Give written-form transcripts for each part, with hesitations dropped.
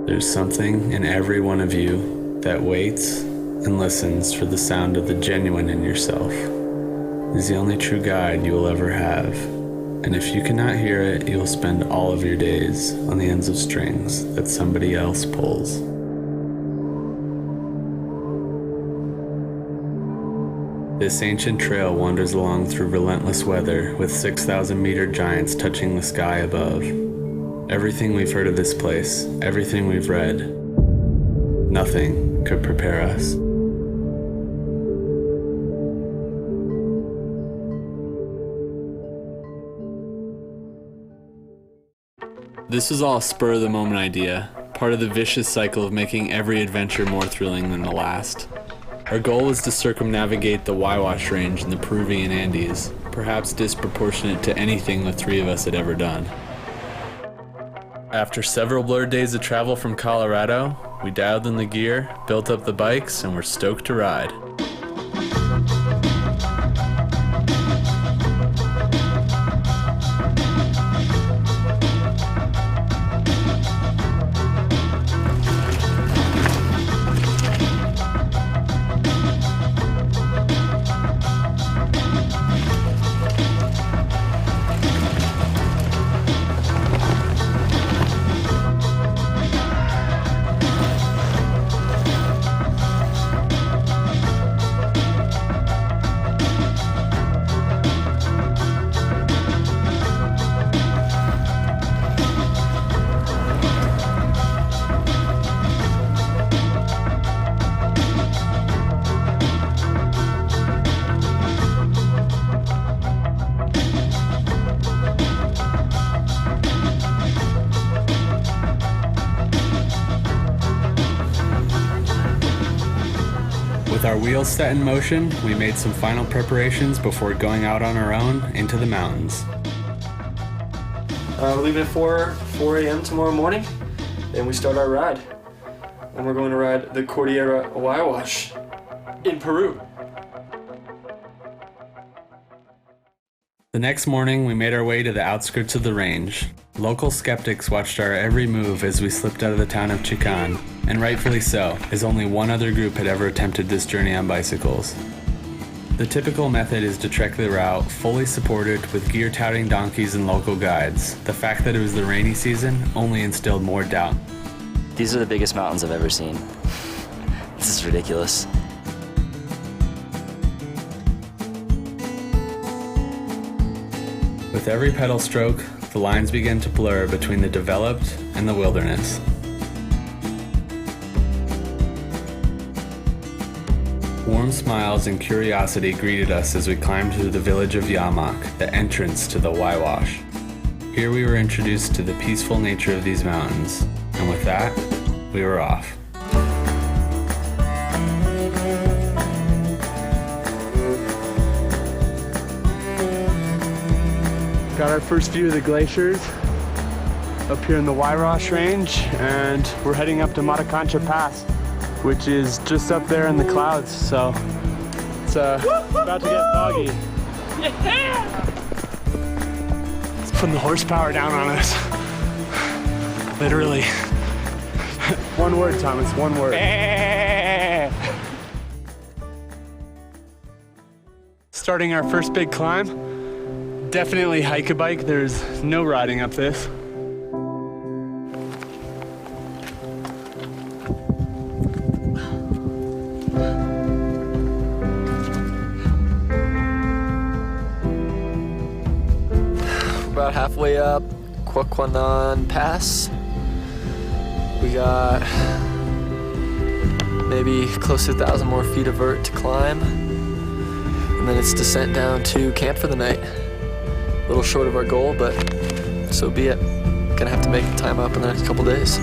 There's something in every one of you that waits and listens for the sound of the genuine in yourself. It is the only true guide you will ever have, and if you cannot hear it, you will spend all of your days on the ends of strings that somebody else pulls. This ancient trail wanders along through relentless weather with 6,000-meter giants touching the sky above. Everything we've heard of this place, everything we've read, nothing could prepare us. This was all a spur-of-the-moment idea, part of the vicious cycle of making every adventure more thrilling than the last. Our goal was to circumnavigate the Huayhuash Range in the Peruvian Andes, perhaps disproportionate to anything the three of us had ever done. After several blurred days of travel from Colorado, we dialed in the gear, built up the bikes, and were stoked to ride. With our wheels set in motion, we made some final preparations before going out on our own into the mountains. We're leaving at 4 a.m. tomorrow morning, and we start our ride. And we're going to ride the Cordillera Huayhuash in Peru. The next morning, we made our way to the outskirts of the range. Local skeptics watched our every move as we slipped out of the town of Chican, and rightfully so, as only one other group had ever attempted this journey on bicycles. The typical method is to trek the route fully supported with gear-touting donkeys and local guides. The fact that it was the rainy season only instilled more doubt. These are the biggest mountains I've ever seen. This is ridiculous. With every pedal stroke, the lines began to blur between the developed and the wilderness. Warm smiles and curiosity greeted us as we climbed through the village of Yamak, the entrance to the Huayhuash. Here we were introduced to the peaceful nature of these mountains, and with that, we were off. Got our first view of the glaciers up here in the Huayhuash Range, and we're heading up to Matacancha Pass, which is just up there in the clouds, so it's about to get foggy. Yeah! It's putting the horsepower down on us. Literally. One word, Thomas, one word. Starting our first big climb. Definitely hike a bike, there's no riding up this. About halfway up Huayhuash Pass. We got maybe close to 1,000 more feet of vert to climb. And then it's descent down to camp for the night. A little short of our goal, but so be it. Gonna have to make the time up in the next couple days.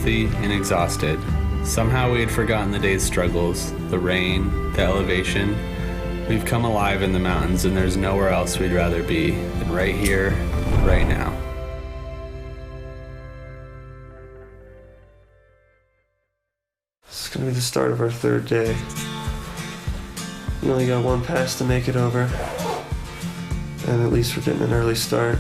healthy and exhausted. Somehow we had forgotten the day's struggles, the rain, the elevation. We've come alive in the mountains, and there's nowhere else we'd rather be than right here, right now. It's gonna be the start of our third day. We only got one pass to make it over, and at least we're getting an early start.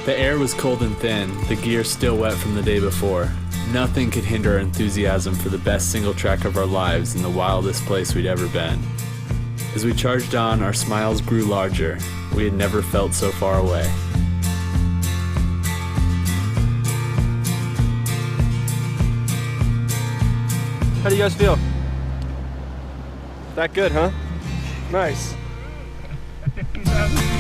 The air was cold and thin, the gear still wet from the day before. Nothing could hinder our enthusiasm for the best single track of our lives in the wildest place we'd ever been. As we charged on, our smiles grew larger. We had never felt so far away. How do you guys feel? That good, huh? Nice. 15,000 feet.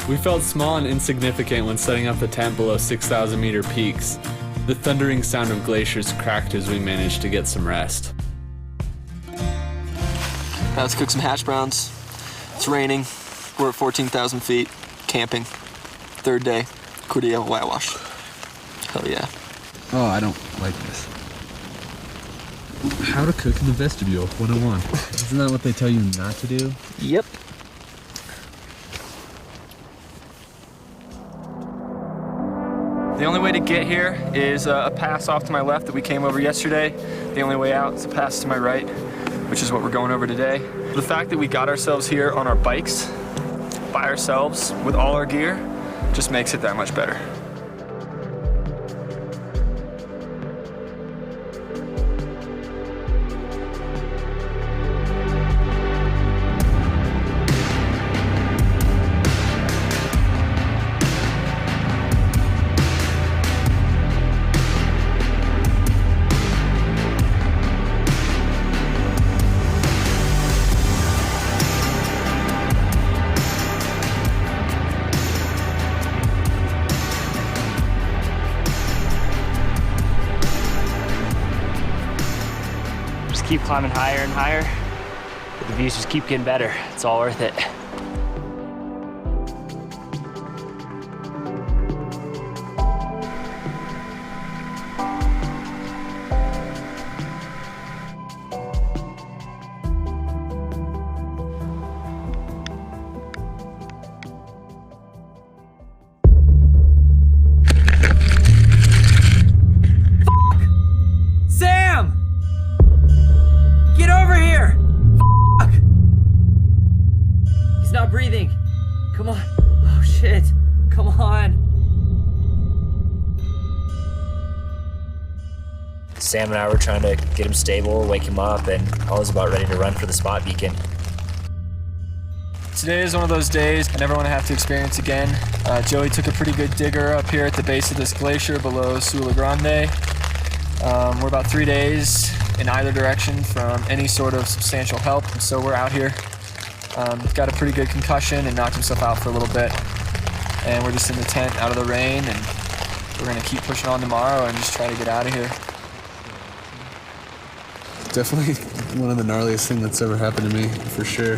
We felt small and insignificant when setting up the tent below 6,000 meter peaks. The thundering sound of glaciers cracked as we managed to get some rest. Now let's cook some hash browns. It's raining. We're at 14,000 feet, camping. Third day, Cordilla, Huayhuash. Hell yeah. Oh, I don't like this. How to cook in the vestibule, 101. Isn't that what they tell you not to do? Yep. The only way to get here is a pass off to my left that we came over yesterday. The only way out is a pass to my right, which is what we're going over today. The fact that we got ourselves here on our bikes, by ourselves, with all our gear, just makes it that much better. Keep climbing higher and higher, but the views just keep getting better. It's all worth it. Breathing. Come on. Oh shit. Come on. Sam and I were trying to get him stable, wake him up, and I was about ready to run for the spot beacon. Today is one of those days I never want to have to experience again. Joey took a pretty good digger up here at the base of this glacier below Sula Grande. We're about 3 days in either direction from any sort of substantial help, and so we're out here. Got a pretty good concussion and knocked himself out for a little bit. And we're just in the tent out of the rain, and we're gonna keep pushing on tomorrow and just try to get out of here. Definitely one of the gnarliest things that's ever happened to me, for sure.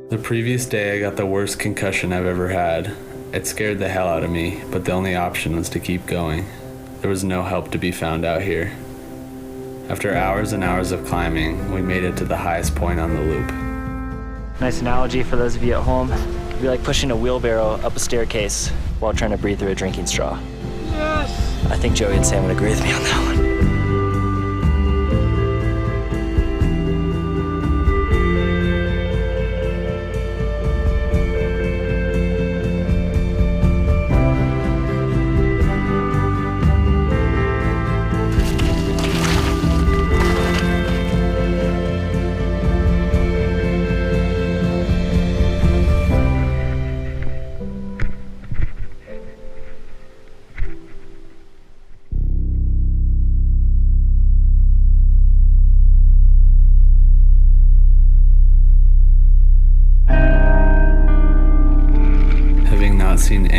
The previous day I got the worst concussion I've ever had. It scared the hell out of me, but the only option was to keep going. There was no help to be found out here. After hours and hours of climbing, we made it to the highest point on the loop. Nice analogy for those of you at home. It'd be like pushing a wheelbarrow up a staircase while trying to breathe through a drinking straw. Yes! I think Joey and Sam would agree with me on that one.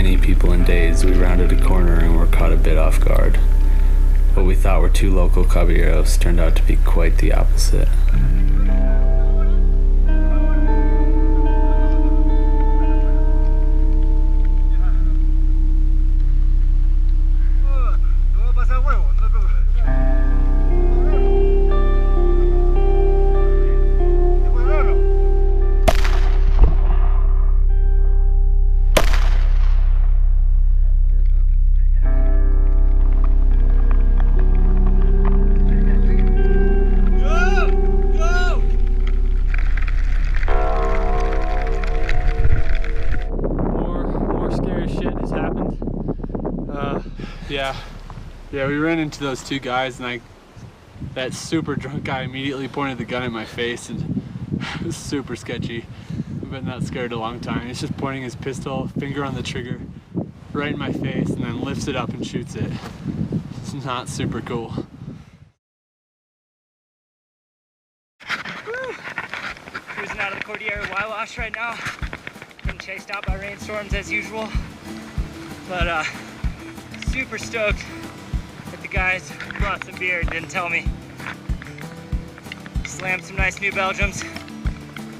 any people in days, we rounded a corner and were caught a bit off guard. What we thought were two local caballeros turned out to be quite the opposite. Yeah, we ran into those two guys, and that super drunk guy immediately pointed the gun at my face, and it was super sketchy. I've been that scared a long time. He's just pointing his pistol, finger on the trigger, right in my face, and then lifts it up and shoots it. It's not super cool. Cruising out of the Cordillera Huayhuash right now. Getting chased out by rainstorms as usual, but super stoked that the guys brought some beer and didn't tell me. Slammed some nice New Belgiums.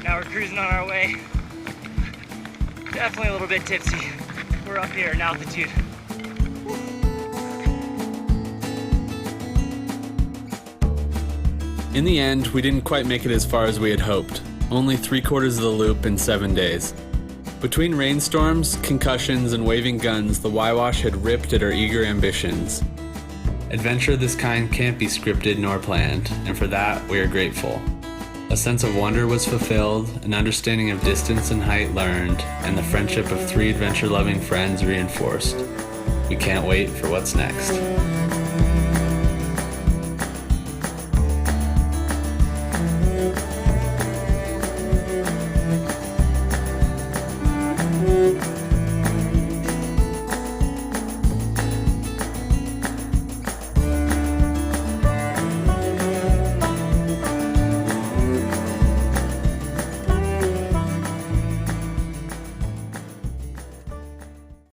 Now we're cruising on our way. Definitely a little bit tipsy. We're up here in altitude. In the end, we didn't quite make it as far as we had hoped. Only 3/4 of the loop in 7 days. Between rainstorms, concussions, and waving guns, the Huayhuash had ripped at our eager ambitions. Adventure of this kind can't be scripted nor planned, and for that, we are grateful. A sense of wonder was fulfilled, an understanding of distance and height learned, and the friendship of 3 adventure-loving friends reinforced. We can't wait for what's next.